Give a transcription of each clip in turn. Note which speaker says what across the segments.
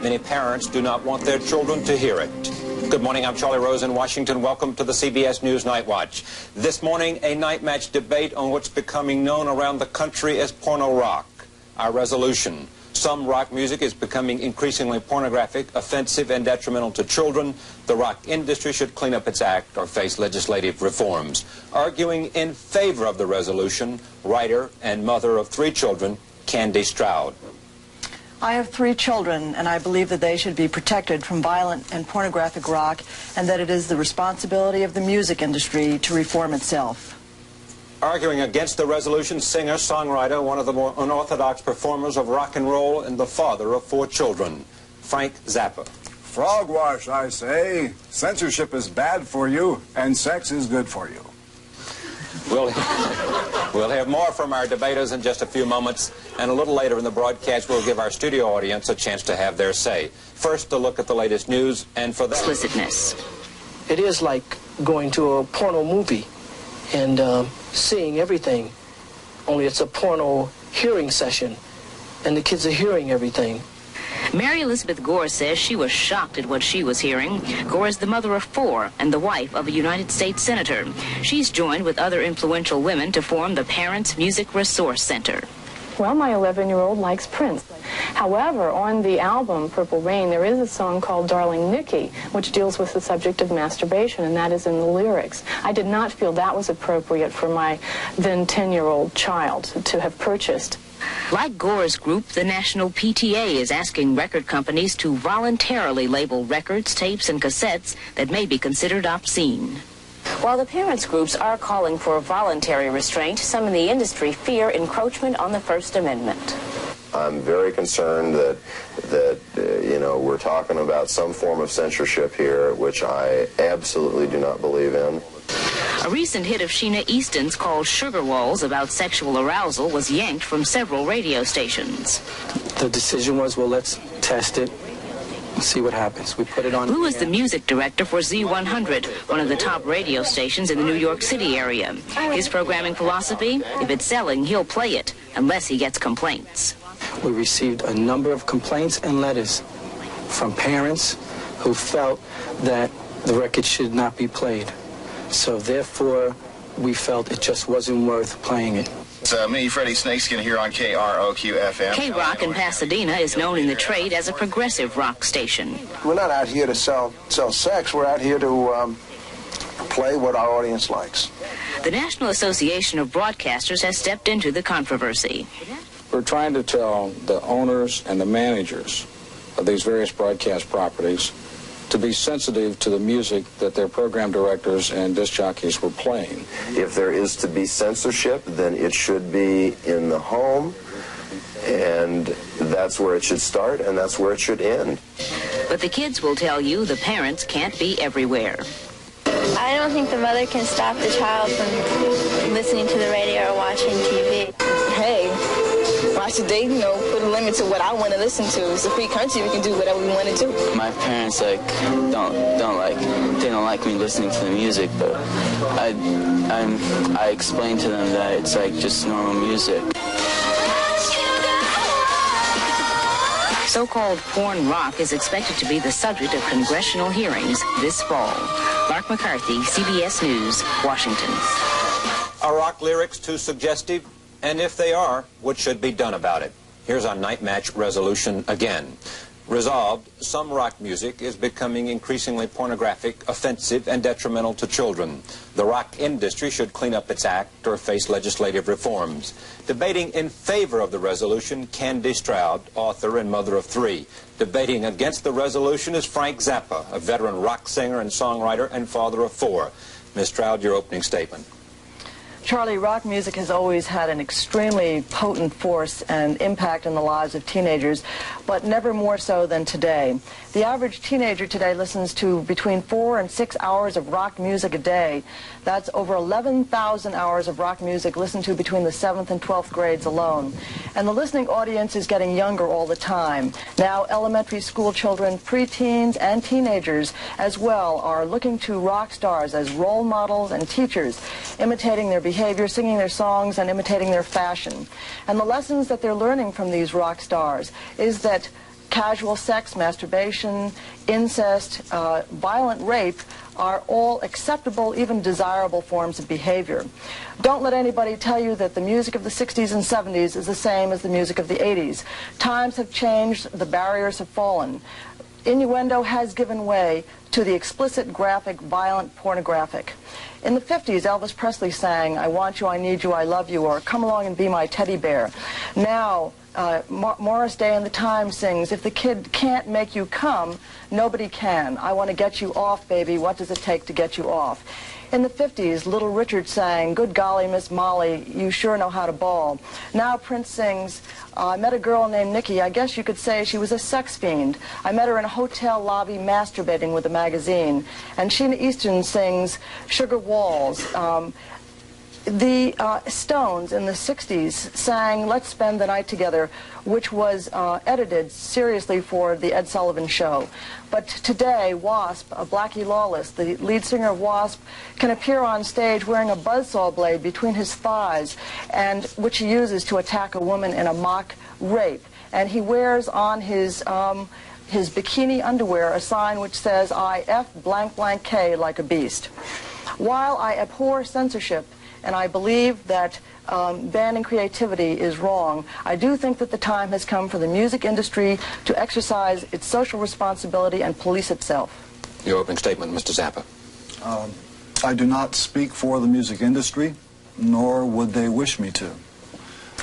Speaker 1: Many parents do not want their children to hear it. Good morning, I'm Charlie Rose in Washington. Welcome to the CBS News Night Watch. This morning, a night match debate on what's becoming known around the country as porno rock. Our resolution: some rock music is becoming increasingly pornographic, offensive, and detrimental to children. The rock industry should clean up its act or face legislative reforms. Arguing in favor of the resolution, writer and mother of 3 children, Kandy Stroud.
Speaker 2: I have 3 children, and I believe that they should be protected from violent and pornographic rock, and that it is the responsibility of the music industry to reform itself.
Speaker 1: Arguing against the resolution, singer, songwriter, one of the more unorthodox performers of rock and roll, and the father of 4 children, Frank Zappa.
Speaker 3: Frogwash, I say. Censorship is bad for you, and sex is good for you.
Speaker 1: We'll have more from our debaters in just a few moments, and a little later in the broadcast we'll give our studio audience a chance to have their say. First, a look at the latest news, and for the
Speaker 4: explicitness.
Speaker 5: It is like going to a porno movie and seeing everything, only it's a porno hearing session, and the kids are hearing everything.
Speaker 4: Mary Elizabeth Gore says she was shocked at what she was hearing. Gore is the mother of 4 and the wife of a United States senator. She's joined with other influential women to form the Parents Music Resource Center.
Speaker 6: Well, my 11-year-old likes Prince. However, on the album Purple Rain, there is a song called Darling Nikki, which deals with the subject of masturbation, and that is in the lyrics. I did not feel that was appropriate for my then 10-year-old child to have purchased.
Speaker 4: Like Gore's group, the National PTA is asking record companies to voluntarily label records, tapes, and cassettes that may be considered obscene.
Speaker 7: While the parents' groups are calling for voluntary restraint, some in the industry fear encroachment on the First Amendment.
Speaker 8: I'm very concerned that we're talking about some form of censorship here, which I absolutely do not believe in.
Speaker 4: A recent hit of Sheena Easton's called Sugar Walls about sexual arousal was yanked from several radio stations.
Speaker 5: The decision was, well, let's test it and see what happens. We put it on.
Speaker 4: Lou is the music director for Z100, one of the top radio stations in the New York City area. His programming philosophy: if it's selling, he'll play it, unless he gets complaints.
Speaker 5: We received a number of complaints and letters from parents who felt that the record should not be played. So therefore, we felt it just wasn't worth playing it.
Speaker 9: It's me, Freddie Snakeskin, here on KROQ-FM.
Speaker 4: K-Rock in Pasadena is known in the trade as a progressive rock station.
Speaker 10: We're not out here to sell sex. We're out here to play what our audience likes.
Speaker 4: The National Association of Broadcasters has stepped into the controversy.
Speaker 11: We're trying to tell the owners and the managers of these various broadcast properties to be sensitive to the music that their program directors and disc jockeys were playing.
Speaker 8: If there is to be censorship, then it should be in the home, and that's where it should start, and that's where it should end.
Speaker 4: But the kids will tell you the parents can't be everywhere.
Speaker 12: I don't think the mother can stop the child from listening to the radio or watching TV.
Speaker 13: Hey, why should they, put a limit to what I want to listen to? It's a free country. We can do whatever we want to do.
Speaker 14: My parents don't like me listening to the music, but I explain to them that it's like just normal music.
Speaker 4: So-called porn rock is expected to be the subject of congressional hearings this fall. Mark McCarthy, CBS News, Washington.
Speaker 1: Are rock lyrics too suggestive? And if they are, what should be done about it? Here's our night match resolution again. Resolved: some rock music is becoming increasingly pornographic, offensive, and detrimental to children. The rock industry should clean up its act or face legislative reforms. Debating in favor of the resolution, Kandy Stroud, author and mother of 3. Debating against the resolution is Frank Zappa, a veteran rock singer and songwriter and father of 4. Ms. Stroud, your opening statement.
Speaker 2: Charlie, rock music has always had an extremely potent force and impact in the lives of teenagers, but never more so than today. The average teenager today listens to between 4 and 6 hours of rock music a day. That's over 11,000 hours of rock music listened to between the 7th and 12th grades alone. And the listening audience is getting younger all the time. Now elementary school children, preteens, and teenagers as well are looking to rock stars as role models and teachers, imitating their behavior, singing their songs, and imitating their fashion. And the lessons that they're learning from these rock stars is that casual sex, masturbation, incest, violent rape are all acceptable, even desirable forms of behavior. Don't let anybody tell you that the music of the 60s and 70s is the same as the music of the 80s. Times have changed, the barriers have fallen. Innuendo has given way to the explicit, graphic, violent, pornographic. In the 50s, Elvis Presley sang, "I want you, I need you, I love you," or "Come along and be my teddy bear." Now, Morris Day and the Times sings, "If the kid can't make you come, nobody can. I want to get you off, baby. What does it take to get you off?" In the 50s, Little Richard sang, "Good golly, Miss Molly, you sure know how to ball." Now Prince sings, "I met a girl named Nikki. I guess you could say she was a sex fiend. I met her in a hotel lobby masturbating with a magazine." And Sheena Easton sings, "Sugar Walls." The Stones in the 60s sang "Let's Spend the Night Together," which was edited seriously for the Ed Sullivan Show. But today, Wasp, Blackie Lawless, the lead singer of Wasp, can appear on stage wearing a buzzsaw blade between his thighs, and which he uses to attack a woman in a mock rape. And he wears on his bikini underwear a sign which says, "I F blank blank K like a beast." While I abhor censorship, and I believe that banning creativity is wrong, I do think that the time has come for the music industry to exercise its social responsibility and police itself.
Speaker 1: Your opening statement, Mr. Zappa.
Speaker 3: I do not speak for the music industry, nor would they wish me to.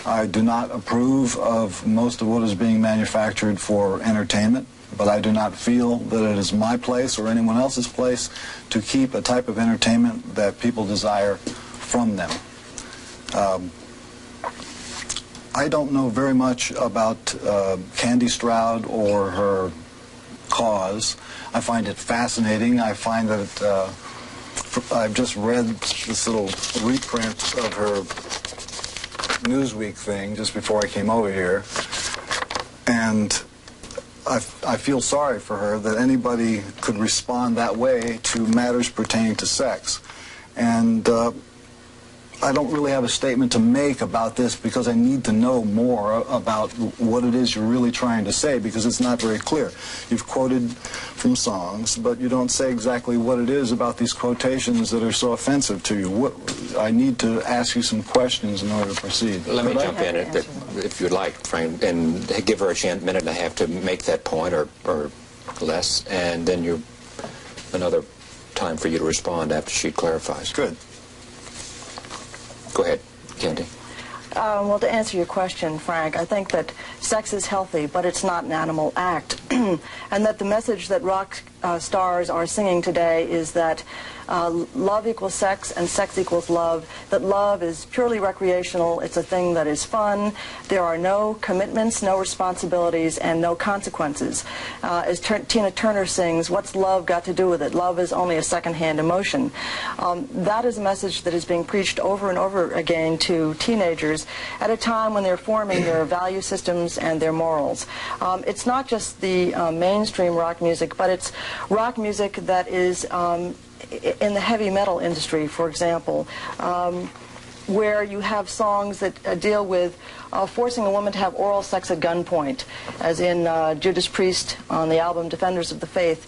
Speaker 3: I do not approve of most of what is being manufactured for entertainment, but I do not feel that it is my place or anyone else's place to keep a type of entertainment that people desire from them. I don't know very much about Kandy Stroud or her cause. I find it fascinating. I find that I've just read this little reprint of her Newsweek thing just before I came over here, and I feel sorry for her that anybody could respond that way to matters pertaining to sex. And I don't really have a statement to make about this because I need to know more about what it is you're really trying to say, because it's not very clear. You've quoted from songs, but you don't say exactly what it is about these quotations that are so offensive to you. I need to ask you some questions in order to proceed.
Speaker 1: Let me jump in if you'd like, Frank, and give her a minute and a half to make that point or less, and then another time for you to respond after she clarifies.
Speaker 3: Good.
Speaker 1: Go ahead, Kandy.
Speaker 2: Well, to answer your question, Frank, I think that sex is healthy, but it's not an animal act. And that the message that rock stars are singing today is that love equals sex and sex equals love, that love is purely recreational, it's a thing that is fun, there are no commitments, no responsibilities, and no consequences. As Tina Turner sings, "What's love got to do with it? Love is only a second-hand emotion." That is a message that is being preached over and over again to teenagers at a time when they're forming their value systems and their morals. It's not just the mainstream rock music, but it's rock music that is in the heavy metal industry, for example, where you have songs that deal with forcing a woman to have oral sex at gunpoint, as in Judas Priest on the album Defenders of the Faith,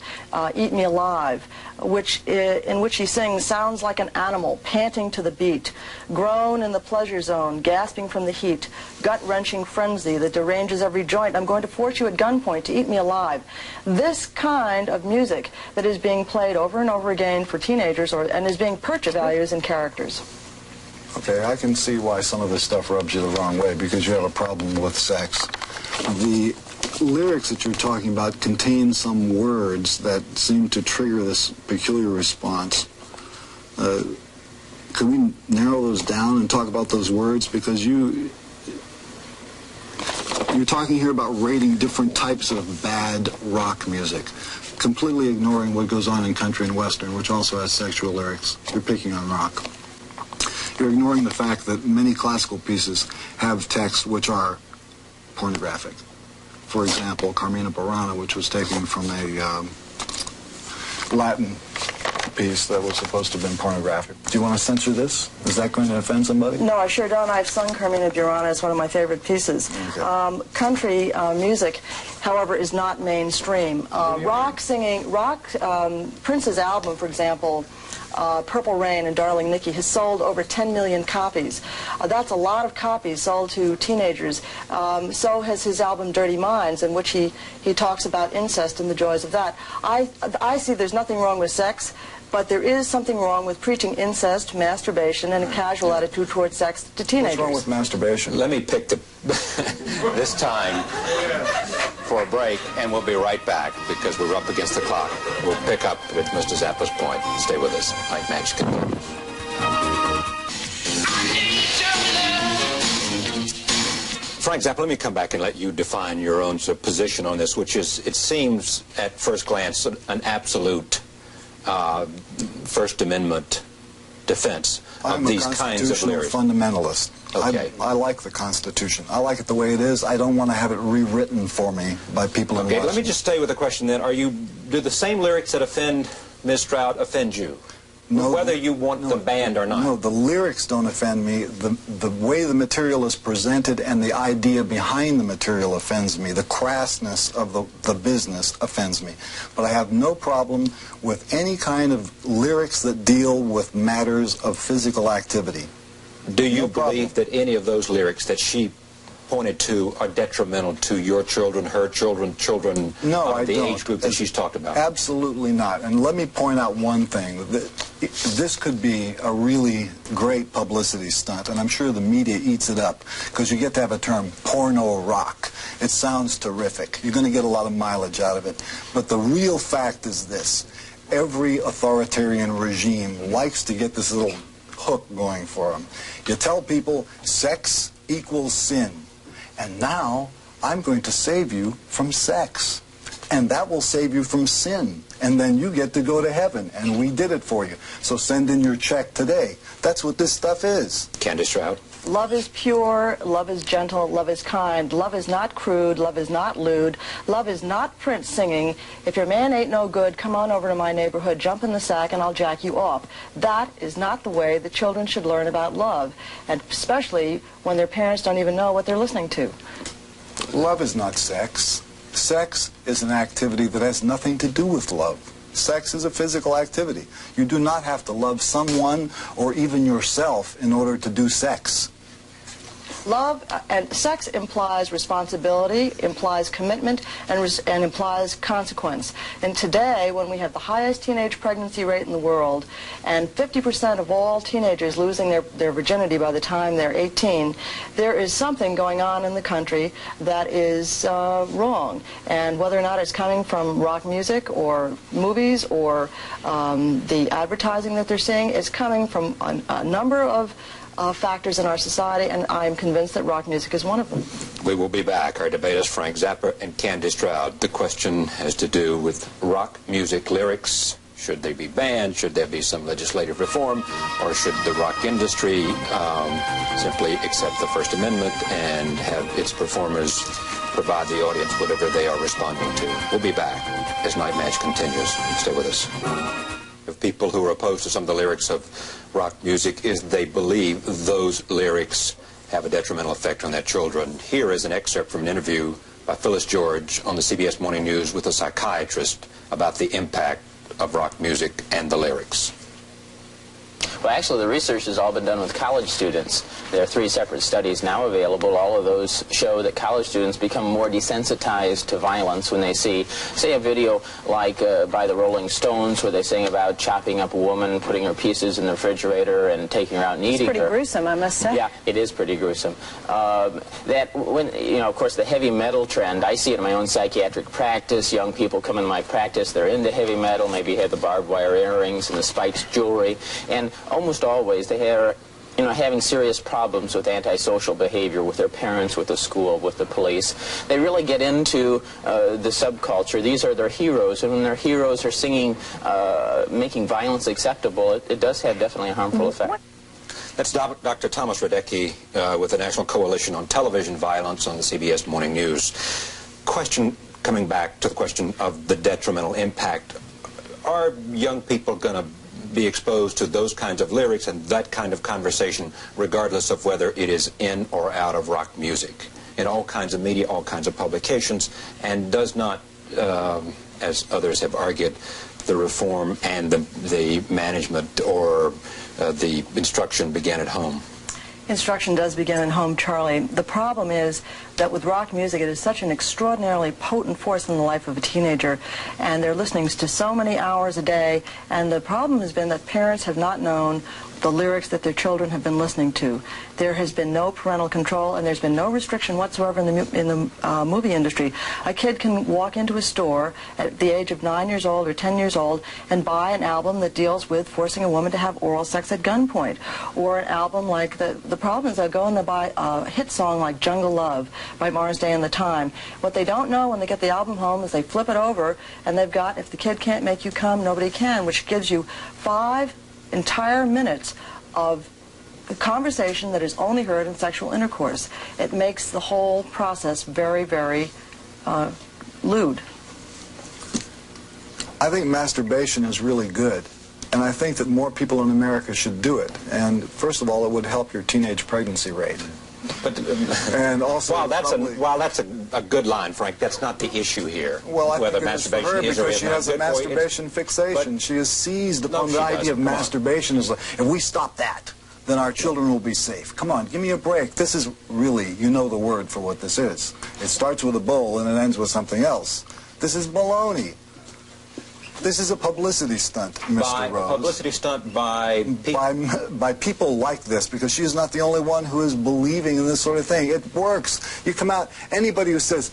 Speaker 2: "Eat Me Alive," in which he sings, "Sounds like an animal, panting to the beat, groan in the pleasure zone, gasping from the heat, gut-wrenching frenzy that deranges every joint. I'm going to force you at gunpoint to eat me alive." This kind of music that is being played over and over again for teenagers and is being purchased values and characters.
Speaker 3: Okay, I can see why some of this stuff rubs you the wrong way, because you have a problem with sex. The lyrics that you're talking about contain some words that seem to trigger this peculiar response. Could we narrow those down and talk about those words? Because you're talking here about rating different types of bad rock music, completely ignoring what goes on in country and western, which also has sexual lyrics. You're picking on rock. You're ignoring the fact that many classical pieces have texts which are pornographic. For example, Carmina Burana, which was taken from a Latin piece that was supposed to have been pornographic. Do you want to censor this? Is that going to offend somebody?
Speaker 2: No, I sure don't. I've sung Carmina Burana. It's one of my favorite pieces.
Speaker 3: Okay.
Speaker 2: Country music however, is not mainstream. Prince's album, for example, Purple Rain and Darling Nikki, has sold over 10 million copies. That's a lot of copies sold to teenagers. So has his album Dirty Minds, in which he talks about incest and the joys of that. I see there's nothing wrong with sex, but there is something wrong with preaching incest, masturbation, and a casual attitude towards sex to teenagers.
Speaker 3: What's wrong with masturbation?
Speaker 1: Let me pick this time for a break, and we'll be right back because we're up against the clock. We'll pick up with Mr. Zappa's point. Stay with us. Nightmatch continues. Frank Zappa, let me come back and let you define your own sort of position on this, which is, it seems at first glance, an absolute First Amendment defense of these kinds of lyrics.
Speaker 3: I'm a constitutional fundamentalist.
Speaker 1: Okay.
Speaker 3: I like the Constitution. I like it the way it is. I don't want to have it rewritten for me by people in Washington.
Speaker 1: Let me just stay with the question then. Do the same lyrics that offend Ms. Stroud offend you? No, whether you want them banned or not?
Speaker 3: No, the lyrics don't offend me. The way the material is presented and the idea behind the material offends me. The crassness of the business offends me. But I have no problem with any kind of lyrics that deal with matters of physical activity.
Speaker 1: Do you believe that any of those lyrics that she pointed to are detrimental to your children, her children, of the age group that she's talked about?
Speaker 3: Absolutely not. And let me point out one thing. This could be a really great publicity stunt, and I'm sure the media eats it up, because you get to have a term, porno rock. It sounds terrific. You're going to get a lot of mileage out of it. But the real fact is this. Every authoritarian regime likes to get this little hook going for them. You tell people sex equals sin. And now I'm going to save you from sex. And that will save you from sin. And then you get to go to heaven. And we did it for you. So send in your check today. That's what this stuff is.
Speaker 1: Kandy Stroud.
Speaker 2: Love is pure, love is gentle, love is kind, love is not crude, love is not lewd, love is not Prince singing, if your man ain't no good, come on over to my neighborhood, jump in the sack and I'll jack you off. That is not the way that children should learn about love, and especially when their parents don't even know what they're listening to.
Speaker 3: Love is not sex. Sex is an activity that has nothing to do with love. Sex is a physical activity. You do not have to love someone or even yourself in order to do sex.
Speaker 2: Love and sex implies responsibility, implies commitment, and implies consequence. And today, when we have the highest teenage pregnancy rate in the world, and 50% of all teenagers losing their virginity by the time they're 18, there is something going on in the country that is wrong. And whether or not it's coming from rock music or movies or the advertising that they're seeing, it's coming from a number of factors in our society, and I'm convinced that rock music is one of them.
Speaker 1: We will be back. Our debate is Frank Zappa and Kandy Stroud. The question has to do with rock music lyrics. Should they be banned? Should there be some legislative reform? Or should the rock industry simply accept the First Amendment and have its performers provide the audience whatever they are responding to? We'll be back as Nightmatch continues. Stay with us. Of people who are opposed to some of the lyrics of rock music is they believe those lyrics have a detrimental effect on their children. Here is an excerpt from an interview by Phyllis George on the CBS Morning News with a psychiatrist about the impact of rock music and the lyrics.
Speaker 15: Well, actually, the research has all been done with college students. There are 3 separate studies now available. All of those show that college students become more desensitized to violence when they see, say, a video like by the Rolling Stones where they sing about chopping up a woman, putting her pieces in the refrigerator, and taking her out and eating her.
Speaker 6: It's pretty gruesome, I must say.
Speaker 15: Yeah, it is pretty gruesome. Of course, the heavy metal trend, I see it in my own psychiatric practice. Young people come into my practice, they're into heavy metal, maybe have the barbed wire earrings and the spiked jewelry, and almost always they are having serious problems with antisocial behavior with their parents, with the school, with the police. They really get into the subculture. These are their heroes, and when their heroes are singing, making violence acceptable, it does have definitely a harmful effect.
Speaker 1: That's Dr. Thomas Radecki with the National Coalition on Television Violence on the CBS Morning News. Coming back to the question of the detrimental impact, are young people going to be exposed to those kinds of lyrics and that kind of conversation regardless of whether it is in or out of rock music? in all kinds of media, all kinds of publications, and does not, as others have argued, the reform and the management or the instruction began at home.
Speaker 2: Instruction does begin at home, Charlie. The problem is that with rock music, it is such an extraordinarily potent force in the life of a teenager, and they're listening to so many hours a day, and the problem has been that parents have not known the lyrics that their children have been listening to. There has been no parental control, and there's been no restriction whatsoever in the movie industry. A kid can walk into a store at the age of 9 years old or 10 years old and buy an album that deals with forcing a woman to have oral sex at gunpoint, or an album like the problem is they'll go and they'll buy a hit song like Jungle Love by Mars Day and the Time. What they don't know when they get the album home is they flip it over and they've got If the Kid Can't Make You Come, Nobody Can, which gives you 5 entire minutes of a conversation that is only heard in sexual intercourse. It makes the whole process very, very lewd.
Speaker 3: I think masturbation is really good, and I think that more people in America should do it. And first of all, it would help your teenage pregnancy rate.
Speaker 1: But
Speaker 3: and also,
Speaker 1: while that's a good line, Frank, that's not the issue here.
Speaker 3: Well, I
Speaker 1: whether
Speaker 3: think
Speaker 1: masturbation
Speaker 3: it is for her
Speaker 1: is or
Speaker 3: because
Speaker 1: is
Speaker 3: she
Speaker 1: not
Speaker 3: has a
Speaker 1: good for you.
Speaker 3: masturbation fixation. She is seized upon the idea of
Speaker 1: Come on.
Speaker 3: masturbation. As like, if we stop that, then our children will be safe. Come on, give me a break. This is really, you know the word for what this is. It starts with a bull and it ends with something else. This is baloney. This is a publicity stunt, Mr. Rose.
Speaker 1: A publicity stunt by
Speaker 3: people like this, because she is not the only one who is believing in this sort of thing. It works. You come out, anybody who says,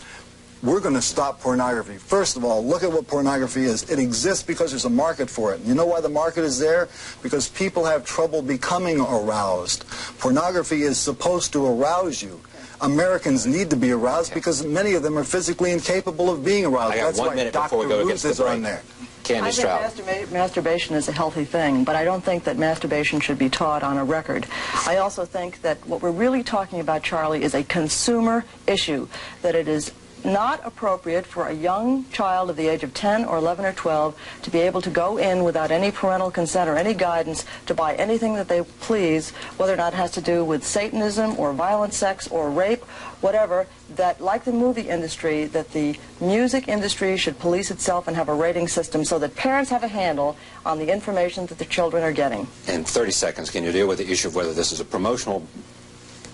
Speaker 3: we're going to stop pornography. First of all, look at what pornography is. It exists because there's a market for it. You know why the market is there? Because people have trouble becoming aroused. Pornography is supposed to arouse you. Americans need to be aroused because many of them are physically incapable of being aroused. That's why Dr. Ruth is on there.
Speaker 2: Kandy Stroud. I think masturbation is a healthy thing, but I don't think that masturbation should be taught on a record. I also think that what we're really talking about, Charlie, is a consumer issue, that it is not appropriate for a young child of the age of 10 or 11 or 12 to be able to go in without any parental consent or any guidance to buy anything that they please, whether or not it has to do with Satanism or violent sex or rape, whatever, that like the movie industry, that the music industry should police itself and have a rating system so that parents have a handle on the information that the children are getting.
Speaker 1: In 30 seconds, can you deal with the issue of whether this is a promotional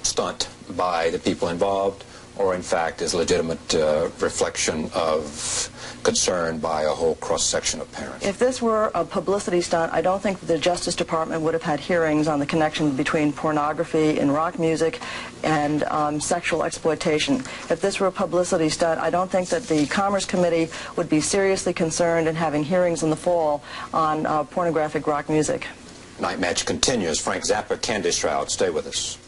Speaker 1: stunt by the people involved or in fact is a legitimate reflection of concern by a whole cross-section of parents?
Speaker 2: If this were a publicity stunt, I don't think the Justice Department would have had hearings on the connection between pornography in rock music and sexual exploitation. If this were a publicity stunt, I don't think that the Commerce Committee would be seriously concerned in having hearings in the fall on pornographic rock music.
Speaker 1: Nightmatch continues. Frank Zappa, Kandy Stroud, stay with us.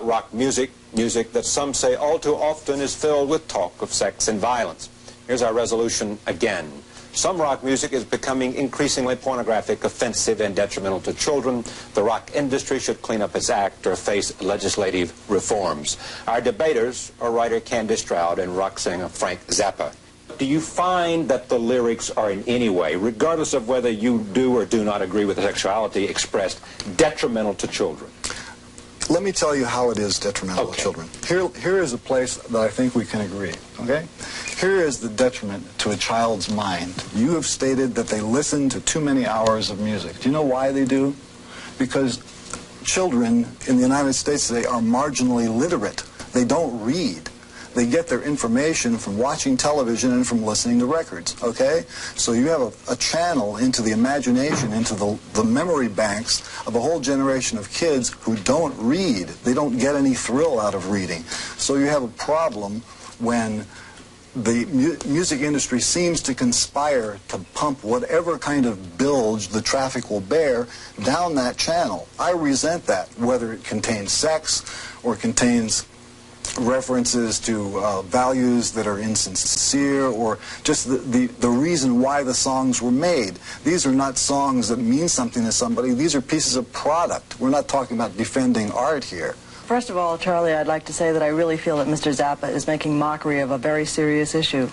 Speaker 1: Rock music, music that some say all too often is filled with talk of sex and violence. Here's our resolution again. Some rock music is becoming increasingly pornographic, offensive, and detrimental to children. The rock industry should clean up its act or face legislative reforms. Our debaters are writer Kandy Stroud and rock singer Frank Zappa. Do you find that the lyrics are in any way, regardless of whether you do or do not agree with the sexuality expressed, detrimental to children?
Speaker 3: Let me tell you how it is detrimental to children. Here is a place that I think we can agree, okay? Here is the detriment to a child's mind. You have stated that they listen to too many hours of music. Do you know why they do? Because children in the United States today are marginally literate. They don't read. They get their information from watching television and from listening to records, okay? So you have a channel into the imagination, into the memory banks of a whole generation of kids who don't read. They don't get any thrill out of reading. So you have a problem when the music industry seems to conspire to pump whatever kind of bilge the traffic will bear down that channel. I resent that, whether it contains sex or contains references to values that are insincere or just the reason why the songs were made. These are not songs that mean something to somebody. These are pieces of product. We're not talking about defending art here.
Speaker 2: First of all, Charlie, I'd like to say that I really feel that Mr. Zappa is making mockery of a very serious issue.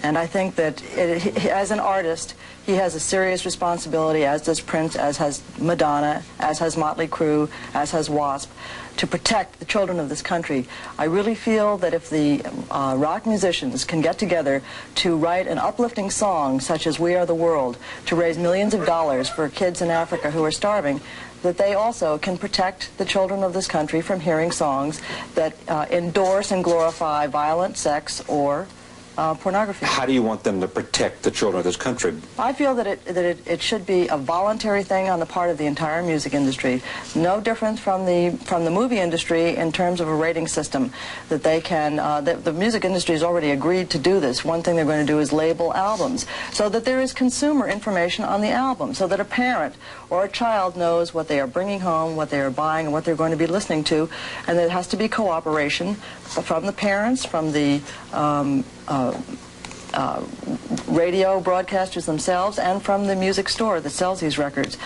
Speaker 2: And I think that as an artist, he has a serious responsibility, as does Prince, as has Madonna, as has Motley Crue, as has Wasp, to protect the children of this country. I really feel that if the rock musicians can get together to write an uplifting song such as We Are the World to raise millions of dollars for kids in Africa who are starving, that they also can protect the children of this country from hearing songs that endorse and glorify violent sex or pornography.
Speaker 1: How do you want them to protect the children of this country?
Speaker 2: I feel that it should be a voluntary thing on the part of the entire music industry. No difference from the movie industry in terms of a rating system. That they can, the music industry has already agreed to do this. One thing they're going to do is label albums so that there is consumer information on the album, so that a parent or a child knows what they are bringing home, what they are buying, and what they're going to be listening to. And there has to be cooperation from the parents, from the radio broadcasters themselves, and from the music store that sells these records.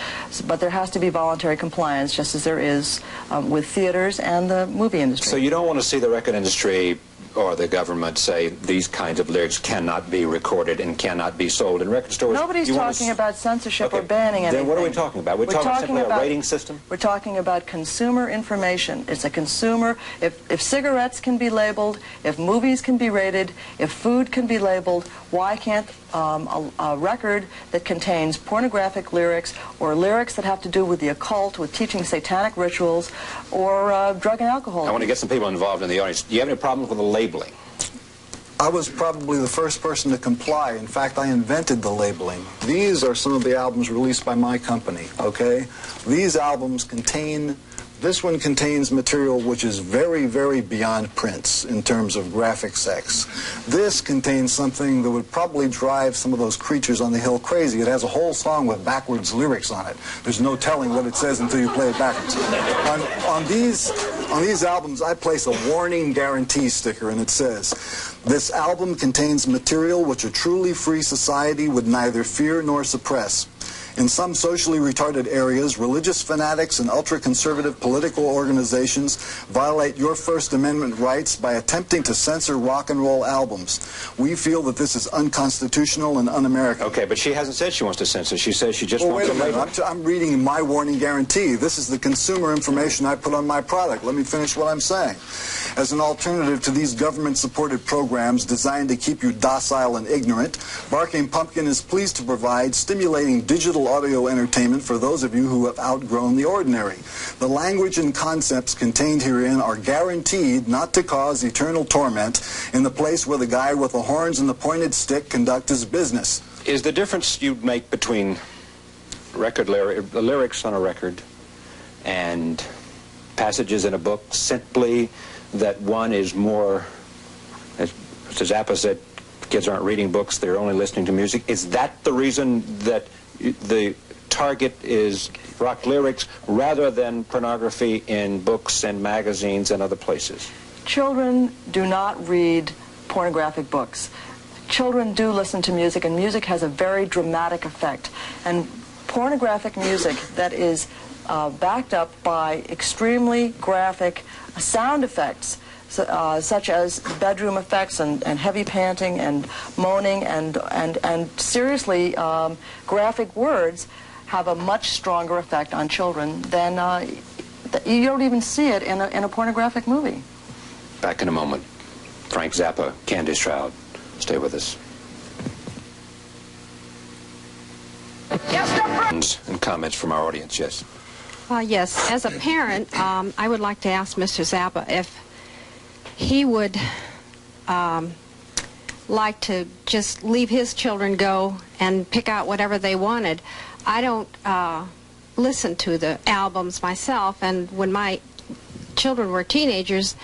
Speaker 2: But there has to be voluntary compliance, just as there is with theaters and the movie industry.
Speaker 1: So you don't want to see the record industry or the government say these kinds of lyrics cannot be recorded and cannot be sold in record stores?
Speaker 2: Nobody's talking about censorship or banning anything.
Speaker 1: Then what are we talking about? We're talking simply about a rating system?
Speaker 2: We're talking about consumer information. It's a consumer. If cigarettes can be labeled, if movies can be rated, if food can be labeled, why can't a record that contains pornographic lyrics or lyrics that have to do with the occult, with teaching satanic rituals, or drug and alcohol?
Speaker 1: I want to get some people involved in the audience. Do you have any problems with the labeling?
Speaker 3: I was probably the first person to comply. In fact, I invented the labeling. These are some of the albums released by my company, okay? These albums contain... This one contains material which is very, very beyond Prince in terms of graphic sex. This contains something that would probably drive some of those creatures on the hill crazy. It has a whole song with backwards lyrics on it. There's no telling what it says until you play it backwards. On these albums, I place a warning guarantee sticker, and it says, "This album contains material which a truly free society would neither fear nor suppress. In some socially retarded areas, religious fanatics and ultra-conservative political organizations violate your First Amendment rights by attempting to censor rock and roll albums. We feel that this is unconstitutional and un-American." Okay,
Speaker 1: but she hasn't said she wants to censor. She says she just wants to label.
Speaker 3: I'm reading my warning guarantee. This is the consumer information I put on my product. Let me finish what I'm saying. As an alternative to these government-supported programs designed to keep you docile and ignorant, Barking Pumpkin is pleased to provide stimulating digital audio entertainment for those of you who have outgrown the ordinary. The language and concepts contained herein are guaranteed not to cause eternal torment in the place where the guy with the horns and the pointed stick conducts his business.
Speaker 1: Is the difference you make between the lyrics on a record and passages in a book simply that one is more, as Mr. Zappa said, kids aren't reading books, they're only listening to music? Is that the reason that the target is rock lyrics rather than pornography in books and magazines and other places?
Speaker 2: Children do not read pornographic books. Children do listen to music, and music has a very dramatic effect. And pornographic music that is backed up by extremely graphic sound effects, such as bedroom effects and heavy panting and moaning and seriously graphic words, have a much stronger effect on children than you don't even see it in a pornographic movie.
Speaker 1: Back in a moment. Frank Zappa, Kandy, Stroud. Stay with us. And comments from our audience, yes.
Speaker 16: Yes, as a parent, I would like to ask Mr. Zappa if he would like to just leave his children go and pick out whatever they wanted. I don't listen to the albums myself, and when my children were teenagers,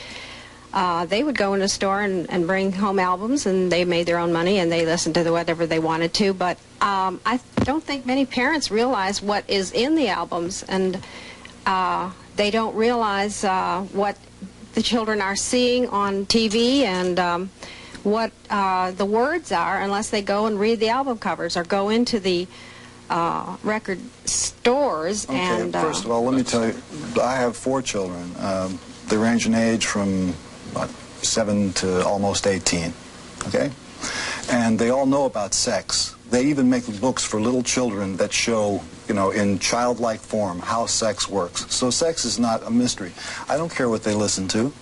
Speaker 16: they would go in a store and bring home albums, and they made their own money, and they listened to whatever they wanted to. But I don't think many parents realize what is in the albums, and they don't realize what the children are seeing on TV and what the words are unless they go and read the album covers or go into the record stores.
Speaker 3: Okay,
Speaker 16: and
Speaker 3: first of all, let me tell you, I have 4 children. They range in age from 7 to almost 18, okay? And they all know about sex. They even make books for little children that show, you know, in childlike form how sex works. So sex is not a mystery. I don't care what they listen to,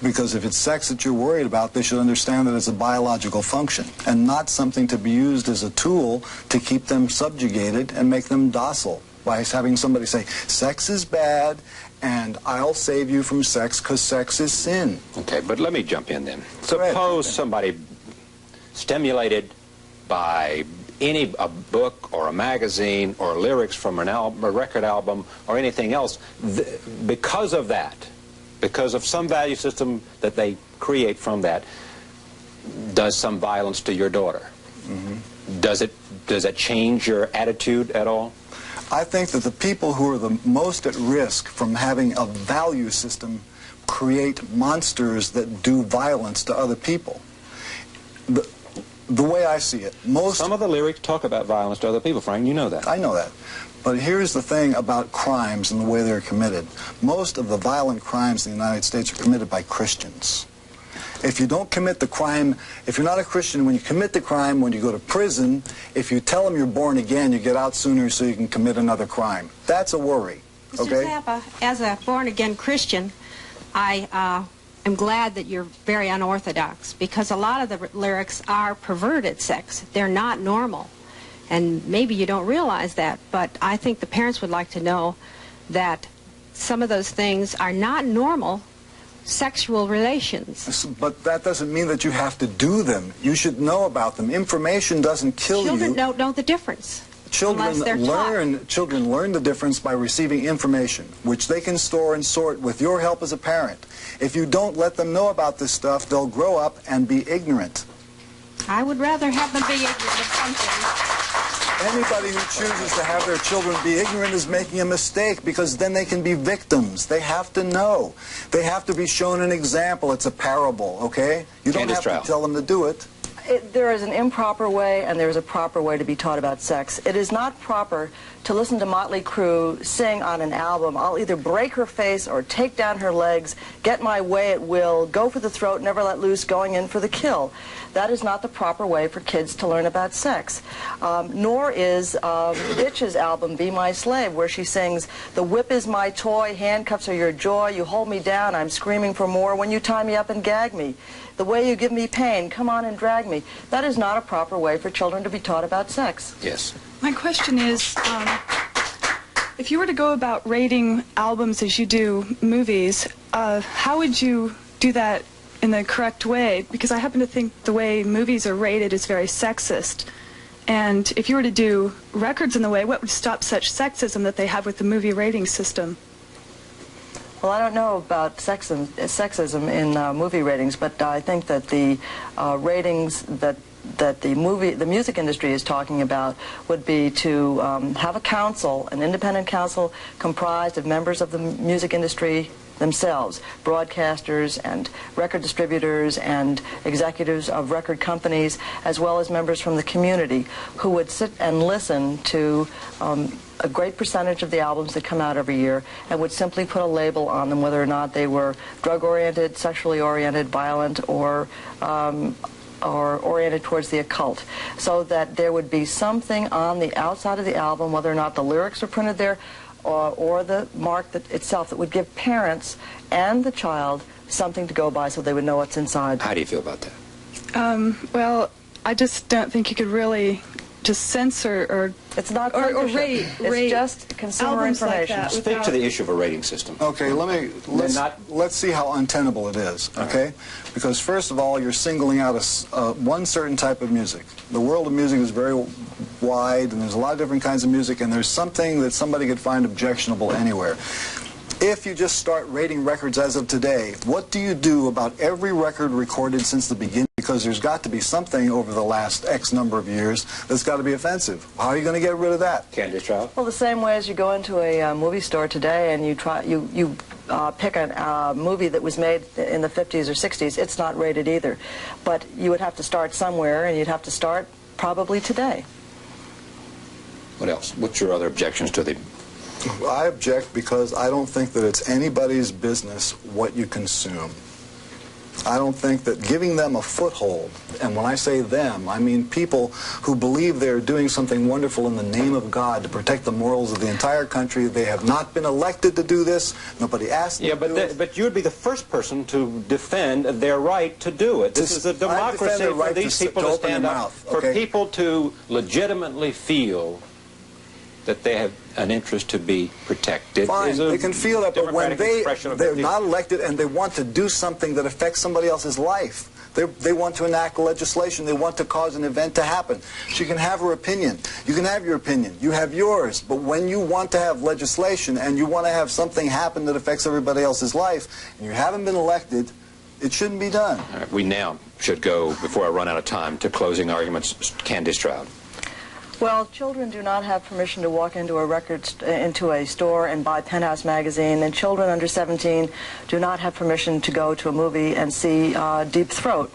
Speaker 3: because if it's sex that you're worried about, they should understand that it's a biological function and not something to be used as a tool to keep them subjugated and make them docile by having somebody say, sex is bad and I'll save you from sex because sex is sin.
Speaker 1: Okay, but let me jump in then. Suppose somebody stimulated by a book or a magazine or lyrics from an album, a record album or anything else, because of that, because of some value system that they create from that, does some violence to your daughter. Mm-hmm. Does that change your attitude at all?
Speaker 3: I think that the people who are the most at risk from having a value system create monsters that do violence to other people. The way I see it, some
Speaker 1: of the lyrics talk about violence to other people, Frank. You know that.
Speaker 3: I know that. But here's the thing about crimes and the way they're committed. Most of the violent crimes in the United States are committed by Christians. If you don't commit the crime, if you're not a Christian, when you commit the crime, when you go to prison, if you tell them you're born again, you get out sooner so you can commit another crime. That's a worry. Okay?
Speaker 16: Mr. Zappa, as a born-again Christian, I am glad that you're very unorthodox, because a lot of the lyrics are perverted sex. They're not normal. And maybe you don't realize that, but I think the parents would like to know that some of those things are not normal sexual relations.
Speaker 3: But that doesn't mean that you have to do them. You should know about them. Information doesn't kill you.
Speaker 16: Children don't know the difference.
Speaker 3: Children learn the difference by receiving information, which they can store and sort with your help as a parent. If you don't let them know about this stuff, they'll grow up and be ignorant.
Speaker 16: I would rather have them be ignorant of something.
Speaker 3: Anybody who chooses to have their children be ignorant is making a mistake, because then they can be victims. They have to know. They have to be shown an example. It's a parable, okay? You don't have to tell them to do it.
Speaker 2: There is an improper way and there is a proper way to be taught about sex. It is not proper to listen to Motley Crue sing on an album, I'll either break her face or take down her legs, get my way at will, go for the throat, never let loose, going in for the kill. That is not the proper way for kids to learn about sex. Nor is Bitch's album, Be My Slave, where she sings, the whip is my toy, handcuffs are your joy, you hold me down, I'm screaming for more, when you tie me up and gag me. The way you give me pain, come on and drag me. That is not a proper way for children to be taught about sex.
Speaker 1: Yes.
Speaker 17: My question is, if you were to go about rating albums as you do movies, how would you do that in the correct way? Because I happen to think the way movies are rated is very sexist. And if you were to do records in the way, what would stop such sexism that they have with the movie rating system?
Speaker 2: Well, I don't know about sexism in movie ratings, but I think that the ratings that the music industry is talking about would be to have a council, an independent council comprised of members of the music industry themselves, broadcasters and record distributors and executives of record companies, as well as members from the community, who would sit and listen to a great percentage of the albums that come out every year and would simply put a label on them, whether or not they were drug-oriented, sexually oriented, violent, or oriented towards the occult, so that there would be something on the outside of the album, whether or not the lyrics are printed there, or the mark itself, that would give parents and the child something to go by so they would know what's inside.
Speaker 1: How do you feel about that?
Speaker 17: Well, I just don't think you could really just censor or
Speaker 2: it's not
Speaker 17: or rate.
Speaker 2: It's just consumer information.
Speaker 17: Like
Speaker 1: Speak to the issue of a rating system.
Speaker 3: Okay, let's see how untenable it is. Okay, because first of all, you're singling out one certain type of music. The world of music is very wide, and there's a lot of different kinds of music, and there's something that somebody could find objectionable anywhere. If you just start rating records as of today, what do you do about every record recorded since the beginning? Because there's got to be something over the last X number of years that's got to be offensive. How are you going to get rid of that?
Speaker 1: Kandy, Stroud?
Speaker 2: Well, the same way as you go into a movie store today and you pick a movie that was made in the 50s or 60s, it's not rated either. But you would have to start somewhere, and you'd have to start probably today.
Speaker 1: What else? What's your other objections to the...
Speaker 3: I object because I don't think that it's anybody's business what you consume. I don't think that giving them a foothold, and when I say them, I mean people who believe they're doing something wonderful in the name of God to protect the morals of the entire country. They have not been elected to do this. Nobody asked them to do it.
Speaker 1: But you would be the first person to defend their right to do it. This is a democracy for these people to stand up, for people to legitimately feel that they have an interest to be protected.
Speaker 3: Fine, they can feel that, but when they're not elected and they want to do something that affects somebody else's life, they want to enact legislation, they want to cause an event to happen. She can have her opinion. You can have your opinion. You have yours. But when you want to have legislation and you want to have something happen that affects everybody else's life, and you haven't been elected, it shouldn't be done.
Speaker 1: All right, we now should go, before I run out of time, to closing arguments. Kandy Stroud.
Speaker 2: Well, children do not have permission to walk into a store and buy Penthouse magazine, and children under 17 do not have permission to go to a movie and see Deep Throat.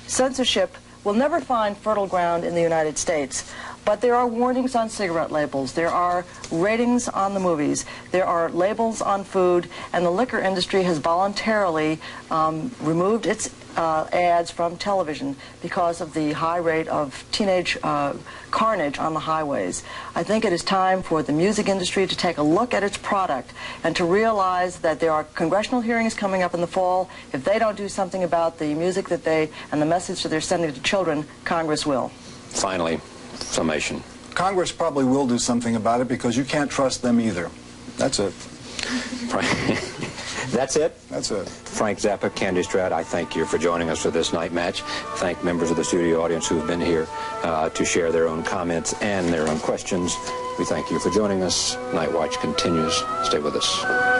Speaker 2: Censorship will never find fertile ground in the United States, but there are warnings on cigarette labels, there are ratings on the movies, there are labels on food, and the liquor industry has voluntarily removed its ads from television because of the high rate of teenage carnage on the highways. I think it is time for the music industry to take a look at its product and to realize that there are congressional hearings coming up in the fall. If they don't do something about the music that and the message that they're sending to children, Congress will.
Speaker 1: Finally, summation.
Speaker 3: Congress probably will do something about it because you can't trust them either. That's it.
Speaker 1: That's it?
Speaker 3: That's it.
Speaker 1: Frank Zappa, Kandy Stroud, I thank you for joining us for this night match. Thank members of the studio audience who have been here to share their own comments and their own questions. We thank you for joining us. Night Watch continues. Stay with us.